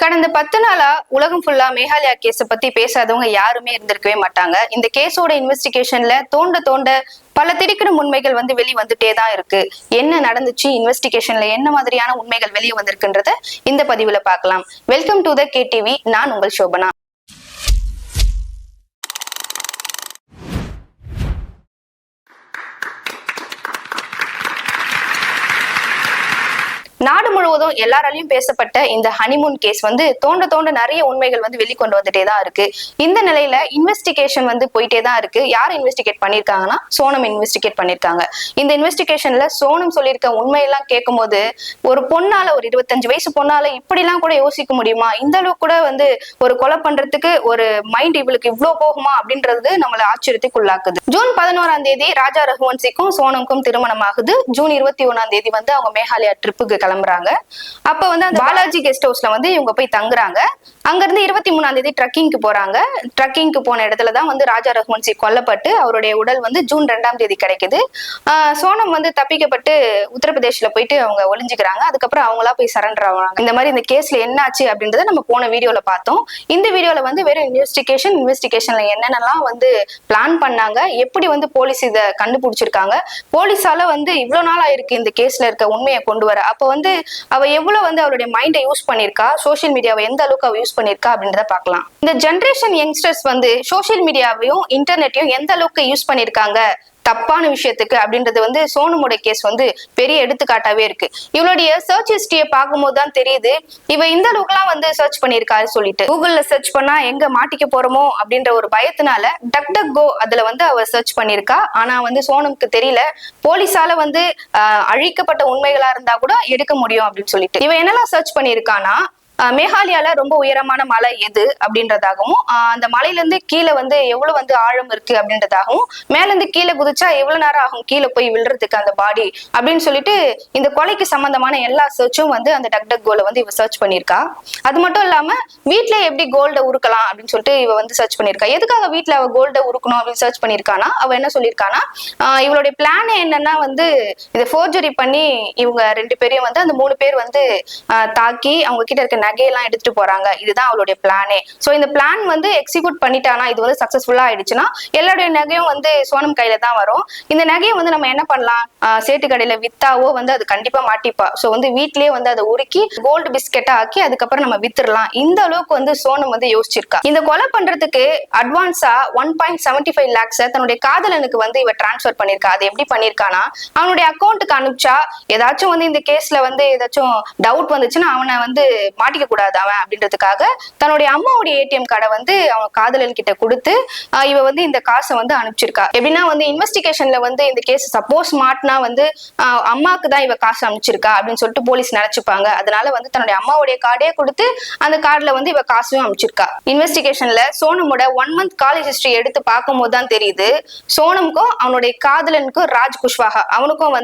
கடந்த 10 நாளா உலகம் ஃபுல்லா மேகாலயா கேஸ பத்தி பேசாதவங்க யாருமே இருந்திருக்கவே மாட்டாங்க. இந்த கேஸோட இன்வெஸ்டிகேஷன்ல தோண்ட தோண்ட பல திடுக்கிடும் உண்மைகள் வெளி வந்துட்டே தான் இருக்கு. என்ன நடந்துச்சு, இன்வெஸ்டிகேஷன்ல என்ன மாதிரியான உண்மைகள் வெளியே வந்திருக்குன்றத இந்த பதிவுல பார்க்கலாம். Welcome to the KTV. நான் உங்கள் சோபனா. நாடு முழுவதும் எல்லாராலையும் பேசப்பட்ட இந்த ஹனிமூன் கேஸ் தோண்ட தோண்ட நிறைய உண்மைகள் வெளிக்கொண்டு வந்துட்டே தான் இருக்கு. இந்த நிலையில இன்வெஸ்டிகேஷன் போயிட்டே தான் இருக்கு. யார் இன்வெஸ்டிகேட் பண்ணிருக்காங்கன்னா சோனம் இன்வெஸ்டிகேட் பண்ணிருக்காங்க. இந்த இன்வெஸ்டிகேஷன்ல சோனம் சொல்லியிருக்க உண்மையெல்லாம் கேட்கும் போது ஒரு பொண்ணால, ஒரு 25 வயசு பொண்ணால இப்படிலாம் கூட யோசிக்க முடியுமா, இந்த அளவுக்கு கூட ஒரு கொலை பண்றதுக்கு ஒரு மைண்ட் இவளுக்கு இவ்வளவு போகுமா அப்படின்றது நம்மள ஆச்சரியத்துக்குள்ளாக்குது. ஜூன் 11ஆம் தேதி ராஜா ரகுவன்சிக்கும் சோனம்க்கும் திருமணம் ஆகுது. ஜூன் 21ஆம் தேதி அவங்க மேகாலயா ட்ரிப்புக்கு கிளம்புறாங்க. அப்ப அந்த பாலாஜி கெஸ்ட் ஹவுஸ்ல இவங்க போய் தங்குறாங்க. அங்க இருந்து 23ஆம் தேதி ட்ரக்கிங்க்கு போறாங்க. ட்ரக்கிங்க்கு போன இடத்துலதான் ராஜா ரகுவன்சி கொல்லப்பட்டு அவருடைய உடல் ஜூன் 2ஆம் தேதி கிடைக்குது. சோனம் தப்பிக்கப்பட்டு உத்தரப்பிரதேஷ்ல போயிட்டு அவங்க ஒளிஞ்சுக்கிறாங்க. அதுக்கப்புறம் அவங்களா போய் சரண்டர் ஆவாங்க. இந்த மாதிரி இந்த கேஸ்ல என்ன ஆச்சு அப்படின்றத நம்ம போன வீடியோல பார்த்தோம். இந்த வீடியோல வெறும் இன்வெஸ்டிகேஷன்ல என்னென்னலாம் பிளான் பண்ணாங்க, எப்படி போலீஸ் இத கண்டுபிடிச்சிருக்காங்க, போலீஸால இவ்வளவு நாள் ஆயிருக்கு இந்த கேஸ்ல இருக்க உண்மையை கொண்டு வர. அப்ப அவ எவ்வளவு அவளுடைய மைண்டை யூஸ் பண்ணிருக்கா, சோசியல் மீடியாவை எந்த அளவுக்கு அவ யூஸ் பண்ணிருக்கா அப்படின்றத பார்க்கலாம். இந்த ஜெனரேஷன் யங்ஸ்டர்ஸ் சோசியல் மீடியாவையும் இன்டர்நெட்டையும் எந்த அளவுக்கு யூஸ் பண்ணிருக்காங்க தப்பான விஷயத்துக்கு அப்படின்றது சோனமோட கேஸ் பெரிய எடுத்துக்காட்டாவே இருக்கு. இவளுடைய சர்ச் ஹிஸ்டரியை பார்க்கும்போது தான் தெரியுது இவ இந்த அளவுக்குலாம் சர்ச் பண்ணிருக்காரு சொல்லிட்டு. கூகுள்ல சர்ச் பண்ணா எங்க மாட்டிக்க போறோமோ அப்படின்ற ஒரு பயத்தினால DuckDuckGo அதுல அவ சர்ச் பண்ணிருக்கா. ஆனா சோனமுக்கு தெரியல போலீஸால அழிக்கப்பட்ட உண்மைகளா இருந்தா கூட எடுக்க முடியும் அப்படின்னு சொல்லிட்டு. இவ என்னெல்லாம் சர்ச் பண்ணிருக்கானா, மேகாலயால ரொம்ப உயரமான மலை எது அப்படின்றதாகவும், அந்த மலையில இருந்து கீழே எவ்வளவு ஆழம் இருக்கு அப்படின்றதாகவும், மேல இருந்து கீழே குதிச்சா எவ்வளவு நேரம் ஆகும் கீழே போய் விழுறதுக்கு அந்த பாடி அப்படின்னு சொல்லிட்டு இந்த கொலைக்கு சம்பந்தமான எல்லா சர்ச்சும் அந்த DuckDuckGoல இவ சர்ச் பண்ணிருக்கா. அது மட்டும் இல்லாம வீட்டுல எப்படி கோல்ட உருக்கலாம் அப்படின்னு சொல்லிட்டு இவ சர்ச் பண்ணிருக்கா. எதுக்காக வீட்டுல அவ கோல்ட உருக்கணும் அப்படின்னு சர்ச் பண்ணிருக்கானா, அவ என்ன சொல்லியிருக்கானா, இவளுடைய பிளான் என்னன்னா இதை ஃபோர்ஜரி பண்ணி இவங்க 2 பேரையும் அந்த 3 பேர் தாக்கி அவங்க கிட்ட இருக்க நகையெல்லாம் எடுத்துட்டு போறாங்க. இதுதான் அவளுடைய பிளானே. சோ இந்த பிளான் எக்ஸிக்யூட் பண்ணிட்டானா, இது சக்சஸ்ஃபுல்லா ஆயிடுச்சுன்னா எல்லாருடைய நகையும் சோனம் கையில தான் வரும். இந்த நகையை நம்ம என்ன பண்ணலாம், சேட்டு கடையில வித்தாவோ அது கண்டிப்பா மாட்டிப்பா. சோ வீட்லயே அதை உருக்கி கோல்டு பிஸ்கெட்டா ஆக்கி அதுக்கப்புறம் நம்ம வித்துடலாம். இந்த அளவுக்கு சோனம் யோசிச்சிருக்கா. இந்த கொலை பண்றதுக்கு அட்வான்ஸா 1.75 lakhs தன்னுடைய காதலனுக்கு இவ டிரான்ஸ்பர் பண்ணிருக்கா. அது எப்படி பண்ணிருக்கானா, அவனுடைய அக்கௌண்ட்டுக்கு அனுப்பிச்சா ஏதாச்சும் இந்த கேஸ்ல ஏதாச்சும் டவுட் வந்துச்சுன்னா அவனை மாட்டிக்க கூடாது அவன் அப்படின்றதுக்காக தன்னுடைய அம்மாவுடைய ATM கார்டை அவன் காதலன் கிட்ட கொடுத்து இவ இந்த காசை அனுப்பிச்சிருக்கா. எப்படின்னா இன்வெஸ்டிகேஷன்ல இந்த கேஸ் சப்போஸ் மாட்டினா அம்மாக்கு தான் இவ காசு அனுப்பிச்சிருக்கா அப்படின்னு சொல்லிட்டு போலீஸ் நினைச்சுப்பாங்க. அதனால தன்னுடைய அம்மாவுடைய கார்டே கொடுத்து அந்த கார்டுல இவ காசும் அனுப்பிச்சிருக்கா. இன்வெஸ்டிகேஷன்ல சோனமோட 1 month காலேஜ் ஹிஸ்டரி எடுத்து பார்க்கும் போது தான் தெரியுது சோனமுக்கும் அவனுடைய காதலனுக்கும் ராஜ் குஷ்வாஹா அவனுக்கும்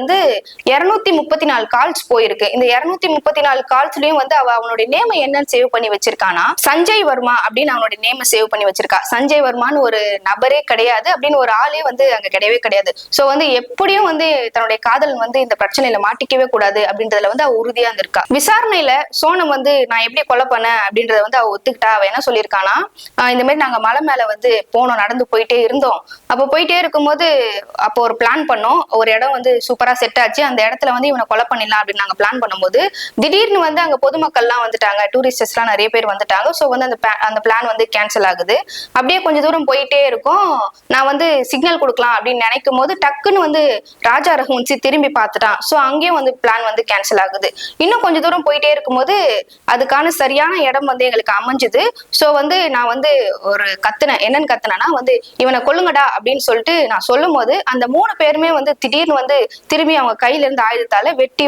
234 கால்ஸ் போயிருக்கு. இந்த 234 கால்ஸ்லயும் அவ அவனுடைய நேம் என்னன்னு சேவ் பண்ணி வச்சிருக்கானா, சஞ்சய் வர்மா அப்படின்னு அவனுடைய நேம் சேவ் பண்ணி வச்சிருக்கா. சஞ்சய் வர்மான்னு ஒரு நபரே கிடையாது, அப்படின்னு ஒரு ஆளே அங்க கிடையவே கிடையாது. சோ எப்படியும் தன்னுடைய காதலன் இந்த பிரச்சனையில மாட்டிக்கவே கூடாது அப்படின்றதுல அவ உறுதியா இருந்திருக்கா. விசாரணையில சோனம் நான் எப்படி கொலை பண்ணேன் அப்படின்றத அவ ஒத்துக்கிட்டா. அவ என்ன சொல்லியிருக்கானா, இந்த மாதிரி நாங்க மலை மேல போனோம், நடந்து போயிட்டே இருந்தோம். அப்ப போயிட்டே இருக்கும்போது அப்போ ஒரு பிளான் பண்ணோம். ஒரு இடம் சூப்பரா செட் ஆச்சு. அந்த இடத்துல இவனை கொலை பண்ணிடலாம் அப்படின்னு நாங்க பிளான் பண்ணும்போது திடீர்னு அங்க பொதுமக்கள்லாம் வந்துட்டாங்க, டூரிஸ்டர்ஸ் எல்லாம் நிறைய பேர் வந்துட்டாங்க. சோ அந்த பிளான் கேன்சல் ஆகுது. அப்படியே கொஞ்சம் தூரம் போயிட்டே இருக்கும். நான் சிக்னல் கொடுக்கலாம் அப்படின்னு நினைக்கும் போது டக்குன்னு ராஜா ரகுவன்சி திரும்பி பார்த்துட்டான். சோ அங்கேயும் பிளான் கேன்சல் ஆகுது. இன்னும் கொஞ்சம் தூரம் போயிட்டே இருக்கும்போது அதுக்கான சரியான இடம் எங்களுக்கு அமைஞ்சுது. சோ நான் ஒரு கத்துனேன். என்னன்னு கத்துனா, இவனை கொல்லுங்கடா அப்படின்னு சொல்லிட்டு நான் சொல்லும் போது அந்த 3 பேருமே திடீர்னு திரும்பி அவங்க கையில இருந்து ஆயுதத்தால வெட்டி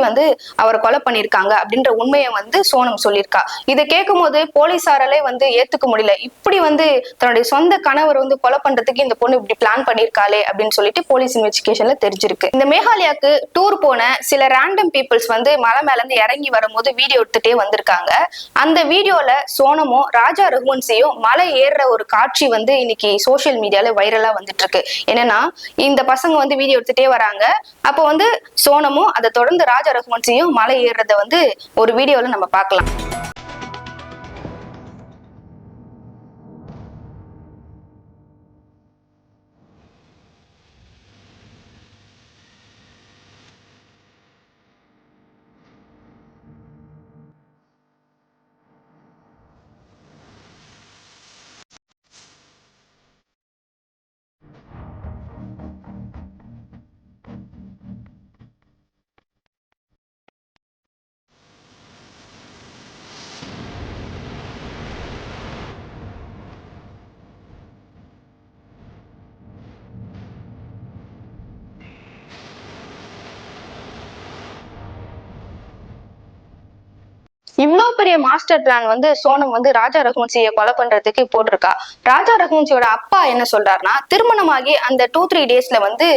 அவரை கொலை பண்ணிருக்காங்க அப்படின்ற உண்மையை சோனம் சொல்லியிருக்கா. இதை கேட்கும் போது போலீசாராலே ஏத்துக்க முடியல. இப்படி தன்னுடைய சொந்த கணவர் கொலை பண்றதுக்கு இந்த பொண்ணு இப்படி பிளான் பண்ணிருக்காளே அப்படின்னு சொல்லிட்டு போலீஸ் இன்வெஸ்டிகேஷன்ல தெரிஞ்சிருக்கு. இந்த மேகாலயாக்கு டூர் போன சில ரேண்டம் பீப்புள்ஸ் மலை மேல இருந்து இறங்கி வரும்போது வீடியோ எடுத்துட்டே வந்திருக்காங்க. அந்த வீடியோல சோனமும் ராஜா ரகுவன்சியும் மலை ஏறுற ஒரு காட்சி இன்னைக்கு சோசியல் மீடியால வைரலா வந்துட்டு இருக்கு. என்னன்னா, இந்த பசங்க வீடியோ எடுத்துட்டே வராங்க. அப்போ சோனமும் அதை தொடர்ந்து ராஜா ரகுவன்சியும் மலை ஏறுறத ஒரு வீடியோல நம்ம பார்க்கலாம். இவ்வளவு பெரிய மாஸ்டர் பிளான் வந்து சோனம் வந்து ராஜா ரகுவன்சியை கொலை பண்றதுக்கு போட்டிருக்கா. ராஜா ரகுவன்சியோட அப்பா என்ன சொல்றாருன்னா, திருமணமாகி அந்த 2-3 டேஸ்ல வந்து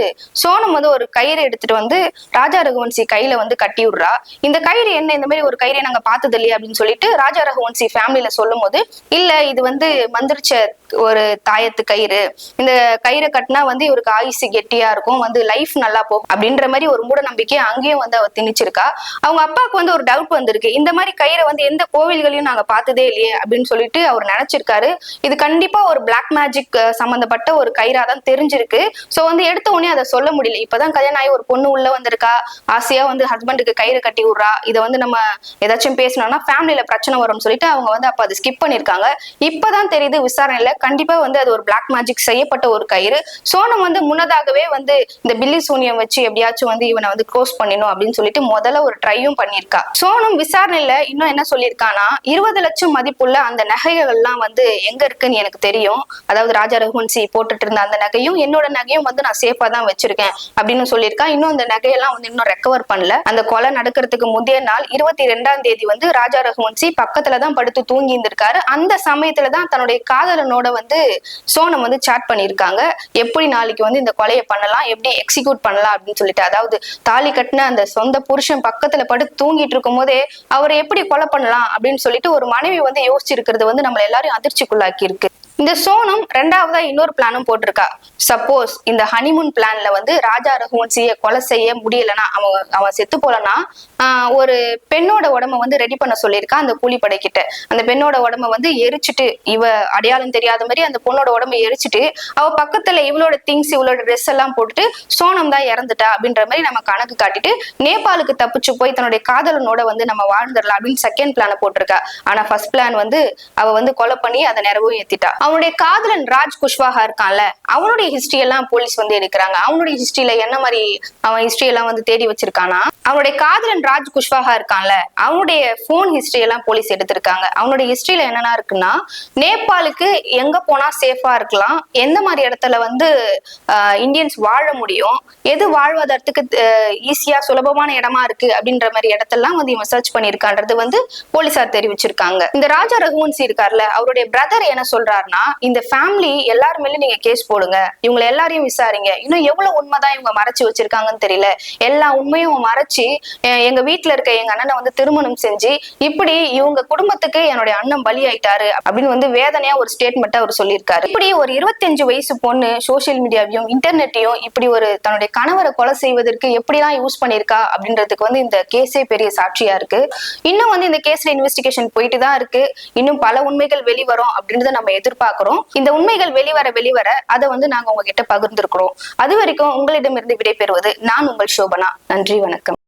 சோனம் வந்து ஒரு கயிறு எடுத்துட்டு வந்து ராஜா ரகுவன்சி கையில வந்து கட்டி விடுறா. இந்த கயிறு என்ன, இந்த மாதிரி ஒரு கயிறை நாங்க பார்த்தது இல்லையா அப்படின்னு சொல்லிட்டு ராஜா ரகுவன்சி ஃபேமிலியில சொல்லும் போது, இல்ல இது வந்து மந்திரிச்ச ஒரு தாயத்து கயிறு, இந்த கயிறை கட்டினா வந்து இவருக்கு ஆயுசு கெட்டியா இருக்கும், வந்து லைஃப் நல்லா போகும் அப்படின்ற மாதிரி ஒரு மூட நம்பிக்கை அங்கேயும் வந்து அவ திணிச்சிருக்கா. அவங்க அப்பாவுக்கு வந்து ஒரு டவுட் வந்திருக்கு, இந்த மாதிரி கயிறை வந்து எந்த கோவில்களையும் நாங்க பார்த்ததே இல்லையே அப்படின்னு சொல்லிட்டு அவர் நினைச்சிருக்காரு. இது கண்டிப்பா ஒரு பிளாக் மேஜிக் சம்பந்தப்பட்ட ஒரு கயிறா தான் தெரிஞ்சிருக்கு. சோ வந்து எடுத்த உடனே அதை சொல்ல முடியல. இப்பதான் கல்யாணம் ஆகி ஒரு பொண்ணு உள்ள வந்திருக்கா, ஆசையா வந்து ஹஸ்பண்டுக்கு கயிறு கட்டி விடுறா, இதை வந்து நம்ம ஏதாச்சும் பேசணும்னா ஃபேமிலியில பிரச்சனை வரும்னு சொல்லிட்டு அவங்க வந்து அப்ப அதை ஸ்கிப் பண்ணிருக்காங்க. இப்பதான் தெரியுது விசாரணையில கண்டிப்பா வந்து அது ஒரு பிளாக் மேஜிக் செய்யப்பட்ட ஒரு கயிறு. சோனம் வந்து முன்னதாகவே வந்து இந்த பில்லி சூனியம் வச்சு எப்படியாச்சும் வந்து இவனை வந்து க்ளோஸ் பண்ணிடணும் அப்படின்னு சொல்லிட்டு முதல்ல ஒரு ட்ரையும் பண்ணிருக்கா. சோனம் விசாரணையில இன்னும் என்ன சொல்லியிருக்கானா, 20 லட்சம் மதிப்புள்ள அந்த நகைகள் எல்லாம் வந்து எங்க இருக்குன்னு எனக்கு தெரியும், அதாவது ராஜா ரகுவன்சி போட்டுட்டு இருந்த அந்த நகையும் என்னோட நகையும் வந்து நான் சேஃபா தான் வச்சிருக்கேன் அப்படின்னு சொல்லியிருக்கா. இன்னும் அந்த நகையெல்லாம் வந்து இன்னும் ரெக்கவர் பண்ணல. அந்த கொலை நடக்கிறதுக்கு முந்தைய நாள் 22ஆம் தேதி வந்து ராஜா ரகுவன்சி பக்கத்துலதான் படுத்து தூங்கி இருந்திருக்காரு. அந்த சமயத்துலதான் தன்னுடைய காதலனோட வந்து சோனம் வந்து சாட் பண்ணிருக்காங்க, எப்படி நாளைக்கு வந்து இந்த கொலையை பண்ணலாம், எப்படி எக்ஸிக்யூட் பண்ணலாம் அப்படின்னு சொல்லிட்டு. அதாவது தாலி கட்டின அந்த சொந்த புருஷன் பக்கத்துல படுத்து தூங்கிட்டு இருக்கும் போதே அவரை எப்படி கொலை பண்ணலாம் அப்படின்னு சொல்லிட்டு ஒரு மனைவி வந்து யோசிச்சிருக்கிறது வந்து நம்ம எல்லாரையும் அதிர்ச்சிக்குள்ளாக்கி இருக்கு. இந்த சோனம் ரெண்டாவதா இன்னொரு பிளானும் போட்டிருக்கா. சப்போஸ் இந்த ஹனிமூன் பிளான்ல வந்து ராஜா ரகுவன்சியை கொலை செய்ய முடியலன்னா, அவன் செத்து போலன்னா ஒரு பெண்ணோட உடம்ப வந்து ரெடி பண்ண சொல்லியிருக்கா அந்த கூலிப்படை கிட்ட. அந்த பெண்ணோட உடம்ப வந்து எரிச்சிட்டு, இவ அடையாளம் தெரியாத மாதிரி அந்த பொண்ணோட உடம்ப எரிச்சிட்டு அவ பக்கத்துல இவளோட திங்ஸ் இவளோட ட்ரெஸ் எல்லாம் போட்டுட்டு சோனம் தான் இறந்துட்டா அப்படின்ற மாதிரி நம்ம கணக்கு காட்டிட்டு நேபாளுக்கு தப்பிச்சு போய் தன்னுடைய காதலனோட வந்து நம்ம வாழ்ந்துடலாம் அப்படின்னு செகண்ட் பிளான போட்டிருக்கா. ஆனா ஃபர்ஸ்ட் பிளான் வந்து அவ வந்து கொலை பண்ணி அதை நிறைவும் ஏத்திட்டா. அவனுடைய காதலன் ராஜ் குஷ்வாஹா இருக்கான்ல, அவனுடைய ஹிஸ்டரி எல்லாம் போலீஸ் வந்து எடுக்கிறாங்க. அவனுடைய ஹிஸ்டரியில என்ன மாதிரி அவன் ஹிஸ்டரி எல்லாம் வந்து தேடி வச்சிருக்கானா, அவனுடைய காதலன் ராஜ் குஷ்வாஹா இருக்கான்ல, அவனுடைய போன் ஹிஸ்டரி எல்லாம் போலீஸ் எடுத்திருக்காங்க. அவனுடைய ஹிஸ்டரியில என்னன்னா இருக்குன்னா, நேபாளுக்கு எங்க போனா சேஃபா இருக்கலாம், எந்த மாதிரி இடத்துல வந்து இந்தியன்ஸ் வாழ முடியும், எது வாழ்வதற்கு ஈஸியா சுலபமான இடமா இருக்கு அப்படின்ற மாதிரி இடத்தெல்லாம் வந்து இவன் சர்ச் பண்ணிருக்கான்றது வந்து போலீசார் தெரிவிச்சிருக்காங்க. இந்த ராஜா ரகுவன்சி இருக்கார்ல, அவருடைய பிரதர் என்ன சொல்றாருன்னா, இந்த ஃபேமிலி எல்லாருமே நீங்க கேஸ் போடுங்க, இவங்க எல்லாரையும் விசாரிங்க, இன்னும் எவ்வளவு உண்மைதான் இவங்க மறைச்சு வச்சிருக்காங்கன்னு தெரியல, எல்லா உண்மையும் மறைச்சு எங்க வீட்டுல இருக்க எங்க அண்ணனை வந்து திருமணம் செஞ்சு இப்படி இவங்க குடும்பத்துக்கு என்னுடைய அண்ணன் பலி ஆயிட்டாரு அப்படின்னு வந்து வேதனையா ஒரு ஸ்டேட்மெண்ட் அவர் சொல்லியிருக்காரு. இப்படி ஒரு 25 வயசு பொண்ணு சோசியல் மீடியாவையும் இன்டர்நெட்டையும் இப்படி ஒரு தன்னுடைய கணவரை கொலை செய்வதற்கு எப்படிலாம் யூஸ் பண்ணிருக்கா அப்படின்றதுக்கு வந்து இந்த கேஸே பெரிய சாட்சியா இருக்கு. இன்னும் வந்து இந்த கேஸ்ல இன்வெஸ்டிகேஷன் போயிட்டு தான் இருக்கு. இன்னும் பல உண்மைகள் வெளிவரும் அப்படின்றத நம்ம எதிர்பார்க்கிறோம். இந்த உண்மைகள் வெளிவர அதை வந்து நாங்க உங்ககிட்ட பகிர்ந்திருக்கிறோம். அது வரைக்கும் உங்களிடமிருந்து விடைபெறுவது நான் உங்கள் சோபனா. நன்றி, வணக்கம்.